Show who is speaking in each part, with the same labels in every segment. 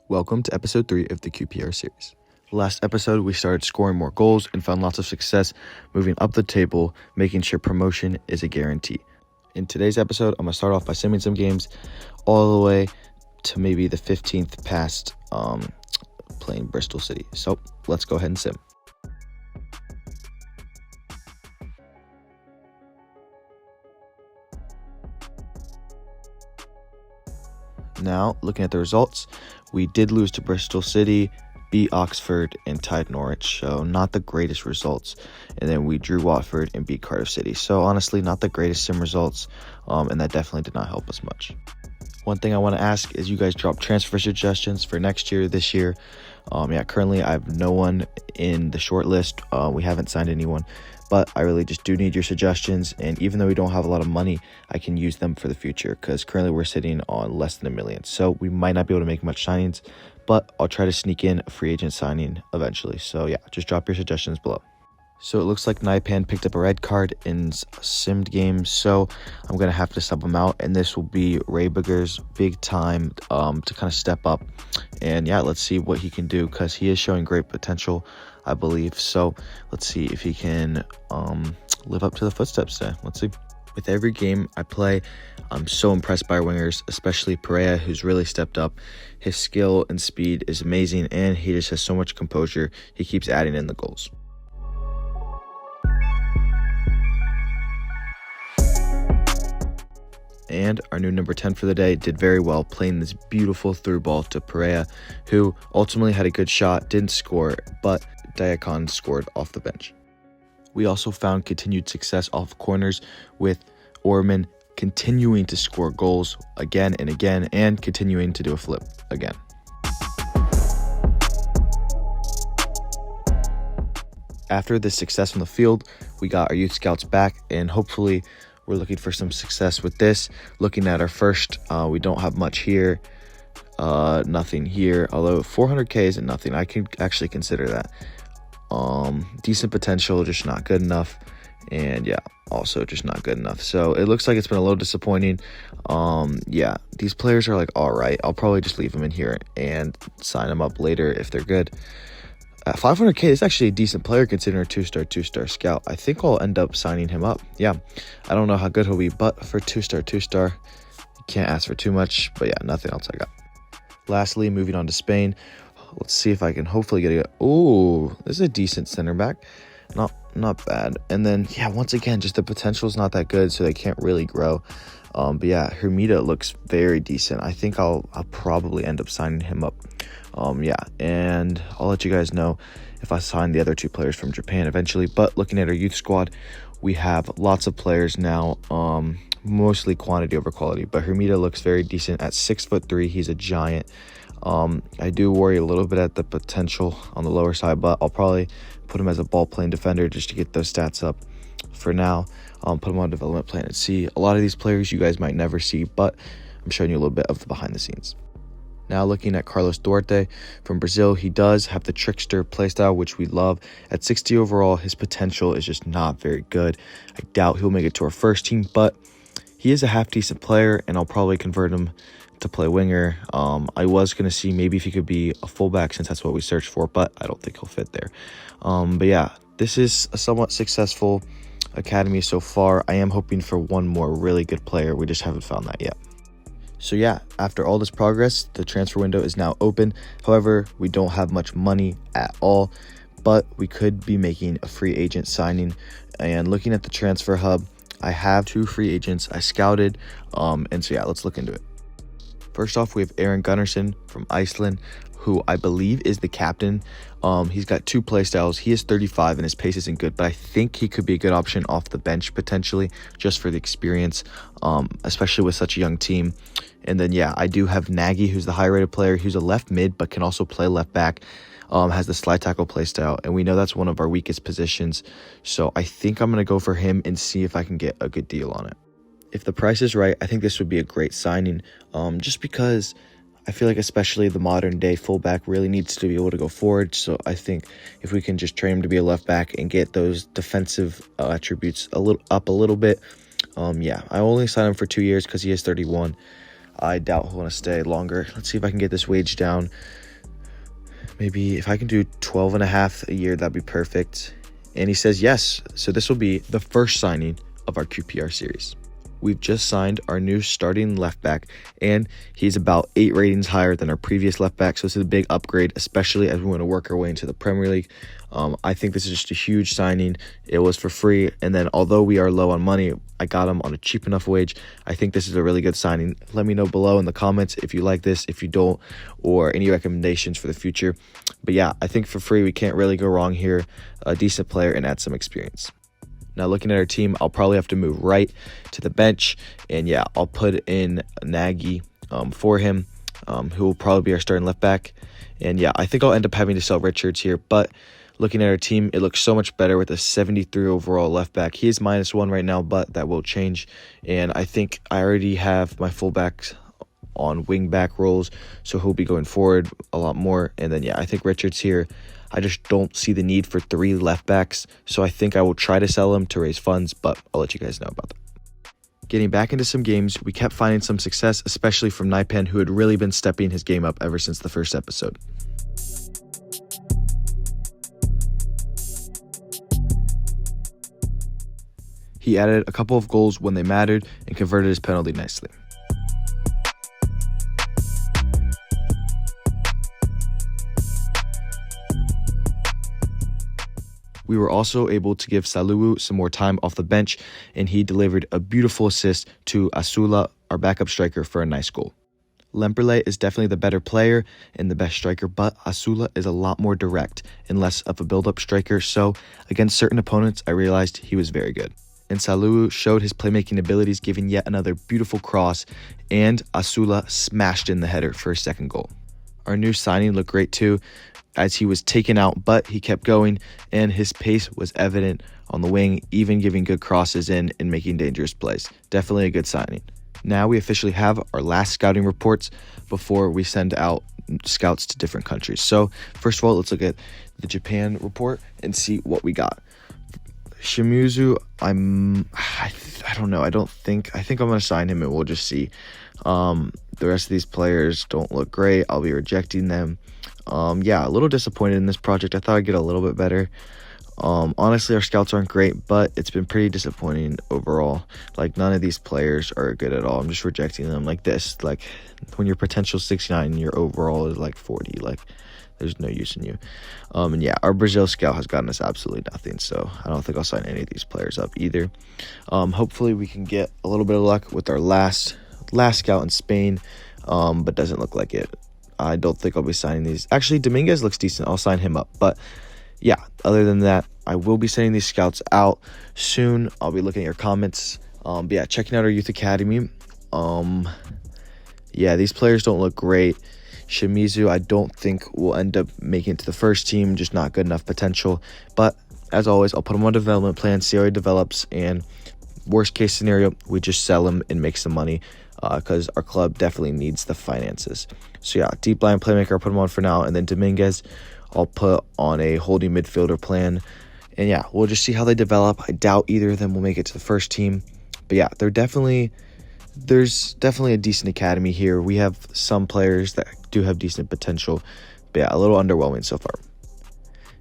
Speaker 1: Welcome to episode 3 of the QPR series. Last episode, we started scoring more goals and found lots of success moving up the table, making sure promotion is a guarantee. In today's episode, I'm going to start off by simming some games all the way to maybe the 15th past playing Bristol City. So let's go ahead and sim. Now, looking at the results, we did lose to Bristol City, beat Oxford, and tied Norwich, so not the greatest results. And then we drew Watford and beat Cardiff City. So honestly, not the greatest sim results, and that definitely did not help us much. One thing I want to ask is you guys drop transfer suggestions for next year, this year. Currently I have no one in the short list. We haven't signed anyone, but I really just do need your suggestions. And even though we don't have a lot of money, I can use them for the future because currently we're sitting on less than $1 million. So we might not be able to make much signings, but I'll try to sneak in a free agent signing eventually. So yeah, just drop your suggestions below. So it looks like Naipan picked up a red card in simmed games, so I'm going to have to sub him out, and this will be Rayberger's big time to kind of step up. And yeah, let's see what he can do because he is showing great potential, I believe. So let's see if he can live up to the footsteps today. Let's see. With every game I play, I'm so impressed by our wingers, especially Pereira, who's really stepped up. His skill and speed is amazing, and he just has so much composure. He keeps adding in the goals. And our new number 10 for the day did very well, playing this beautiful through ball to Pereira, who ultimately had a good shot, didn't score, but Diakon scored off the bench. We also found continued success off corners, with Orman continuing to score goals again and again, and continuing to do a flip again. After this success on the field, we got our youth scouts back, and hopefully we're looking for some success with this. Looking at our first, we don't have much here, nothing here, although 400k isn't nothing. I can actually consider that. Decent potential, just not good enough, and yeah, also just not good enough. So it looks like it's been a little disappointing. Yeah, these players are like all right. I'll probably just leave them in here and sign them up later if they're good. At 500k is actually a decent player considering a two-star scout. I think I'll end up signing him up. Yeah, I don't know how good he'll be, but for two-star, you can't ask for too much. But yeah, nothing else I got. Lastly, moving on to Spain. Let's see if I can hopefully get it. Oh, this is a decent center back. Not bad. And then, yeah, once again, just the potential is not that good, so they can't really grow. But yeah, Hermida looks very decent. I think I'll probably end up signing him up. Yeah, and I'll let you guys know if I sign the other two players from Japan eventually. But looking at our youth squad, we have lots of players now, mostly quantity over quality. But Hermida looks very decent at 6'3". He's a giant. I do worry a little bit at the potential on the lower side, but I'll probably put him as a ball-playing defender just to get those stats up. For now, put him on development plan and see. A lot of these players you guys might never see, but I'm showing you a little bit of the behind the scenes. Now looking at Carlos Duarte from Brazil, he does have the trickster playstyle, which we love. At 60 overall, his potential is just not very good. I doubt he'll make it to our first team, but he is a half-decent player, and I'll probably convert him to play winger. I was going to see maybe if he could be a fullback since that's what we searched for, but I don't think he'll fit there. But yeah, this is a somewhat successful academy so far. I am hoping for one more really good player. We just haven't found that yet. So yeah, after all this progress, the transfer window is now open. However, we don't have much money at all, but we could be making a free agent signing. And looking at the transfer hub, I have 2 free agents I scouted, and so yeah, let's look into it. First off, we have Aaron Gunnarsson from Iceland, who I believe is the captain. He's got 2 play styles. He is 35 and his pace isn't good, but I think he could be a good option off the bench potentially, just for the experience, especially with such a young team. And then yeah, I do have Nagy, who's the high-rated player, who's a left mid but can also play left back. Has the slide tackle play style, and we know that's one of our weakest positions. So I think I'm going to go for him and see if I can get a good deal on it. If the price is right, I think this would be a great signing, just because I feel like especially the modern day fullback really needs to be able to go forward. So I think if we can just train him to be a left back and get those defensive attributes a little bit, yeah, I only signed him for 2 years because he is 31. I doubt he'll want to stay longer. Let's see if I can get this wage down. Maybe if I can do 12.5 a year, that'd be perfect. And he says yes. So this will be the first signing of our QPR series. We've just signed our new starting left back, and he's about 8 ratings higher than our previous left back. So this is a big upgrade, especially as we want to work our way into the Premier League. I think this is just a huge signing. It was for free, and then although we are low on money, I got him on a cheap enough wage. I think this is a really good signing. Let me know below in the comments if you like this, if you don't, or any recommendations for the future. But yeah, I think for free, we can't really go wrong here. A decent player and add some experience. Now, looking at our team, I'll probably have to move right to the bench. And yeah, I'll put in Nagy for him, who will probably be our starting left back. And yeah, I think I'll end up having to sell Richards here. But looking at our team, it looks so much better with a 73 overall left back. He is -1 right now, but that will change. And I think I already have my fullbacks on wing back roles, so he'll be going forward a lot more. And then yeah, I think Richards here, I just don't see the need for 3 left backs, so I think I will try to sell him to raise funds, but I'll let you guys know about that. Getting back into some games, we kept finding some success, especially from Naipan, who had really been stepping his game up ever since the first episode. He added a couple of goals when they mattered and converted his penalty nicely. We were also able to give Saluwu some more time off the bench, and he delivered a beautiful assist to Asula, our backup striker, for a nice goal. Lemperle is definitely the better player and the best striker, but Asula is a lot more direct and less of a build-up striker, so against certain opponents, I realized he was very good. And Saluwu showed his playmaking abilities, giving yet another beautiful cross, and Asula smashed in the header for a second goal. Our new signing looked great too, as he was taken out, but he kept going, and his pace was evident on the wing, even giving good crosses in and making dangerous plays. Definitely a good signing. Now we officially have our last scouting reports before we send out scouts to different countries. So first of all, let's look at the Japan report and see what we got. Shimizu, I don't know. I think I'm going to sign him and we'll just see. The rest of these players don't look great. I'll be rejecting them. Yeah, a little disappointed in this project. I thought I'd get a little bit better. Honestly, our scouts aren't great, but it's been pretty disappointing overall. Like, none of these players are good at all. I'm just rejecting them like this. Like, when your potential 69 and your overall is like 40, like, there's no use in you. And yeah, our Brazil scout has gotten us absolutely nothing, so I don't think I'll sign any of these players up either. Hopefully we can get a little bit of luck with our last scout in Spain, but doesn't look like it. I don't think I'll be signing these. Actually, Dominguez looks decent. I'll sign him up. But yeah, other than that, I will be sending these scouts out soon. I'll be looking at your comments. But yeah, checking out our youth academy. Yeah, these players don't look great. Shimizu, I don't think will end up making it to the first team. Just not good enough potential. But as always, I'll put him on development plan, see how he develops. And worst case scenario, we just sell him and make some money, because our club definitely needs the finances. So yeah, deep line playmaker, I'll put him on for now. And then Dominguez, I'll put on a holding midfielder plan. And yeah, we'll just see how they develop. I doubt either of them will make it to the first team. But yeah, there's definitely a decent academy here. We have some players that do have decent potential. But yeah, a little underwhelming so far.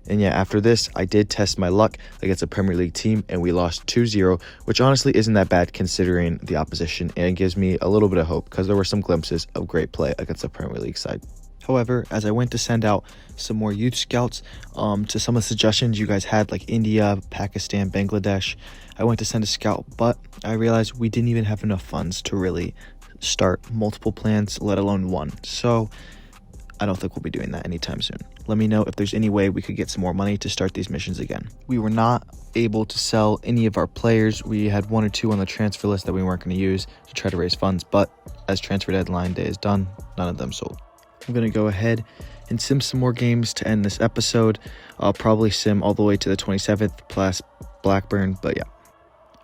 Speaker 1: And yeah, after this, I did test my luck against a Premier League team, and we lost 2-0, which honestly isn't that bad considering the opposition, and it gives me a little bit of hope because there were some glimpses of great play against the Premier League side. However, as I went to send out some more youth scouts to some of the suggestions you guys had, like India, Pakistan, Bangladesh, I went to send a scout, but I realized we didn't even have enough funds to really start multiple plans, let alone one. So I don't think we'll be doing that anytime soon. Let me know if there's any way we could get some more money to start these missions again. We were not able to sell any of our players. We had 1 or 2 on the transfer list that we weren't going to use to try to raise funds, but as transfer deadline day is done, none of them sold. I'm going to go ahead and sim some more games to end this episode. I'll probably sim all the way to the 27th plus Blackburn, but yeah.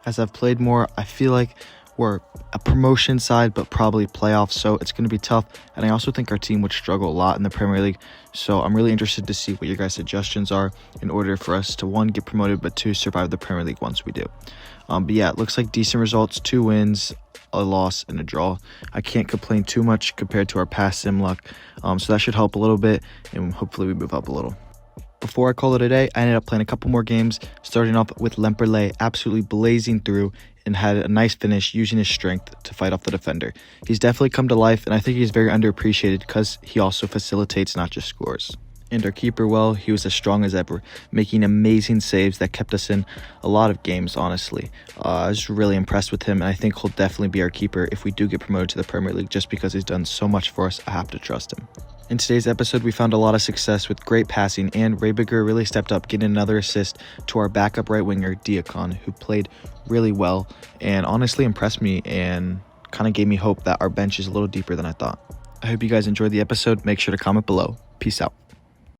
Speaker 1: As I've played more, I feel like We're a promotion side, but probably playoffs, so it's going to be tough. And I also think our team would struggle a lot in the Premier League. So I'm really interested to see what your guys' suggestions are in order for us to, 1, get promoted, but 2, survive the Premier League once we do. But yeah, it looks like decent results, 2 wins, a loss, and a draw. I can't complain too much compared to our past sim luck. So that should help a little bit, and hopefully we move up a little. Before I call it a day, I ended up playing a couple more games, starting off with Lemperley absolutely blazing through and had a nice finish using his strength to fight off the defender. He's definitely come to life, and I think he's very underappreciated because he also facilitates, not just scores. And our keeper, well, he was as strong as ever, making amazing saves that kept us in a lot of games, honestly. I was really impressed with him, and I think he'll definitely be our keeper if we do get promoted to the Premier League, just because he's done so much for us. I have to trust him. In today's episode, we found a lot of success with great passing, and Raybiger really stepped up, getting another assist to our backup right winger, Diakon, who played really well and honestly impressed me and kind of gave me hope that our bench is a little deeper than I thought. I hope you guys enjoyed the episode. Make sure to comment below. Peace out.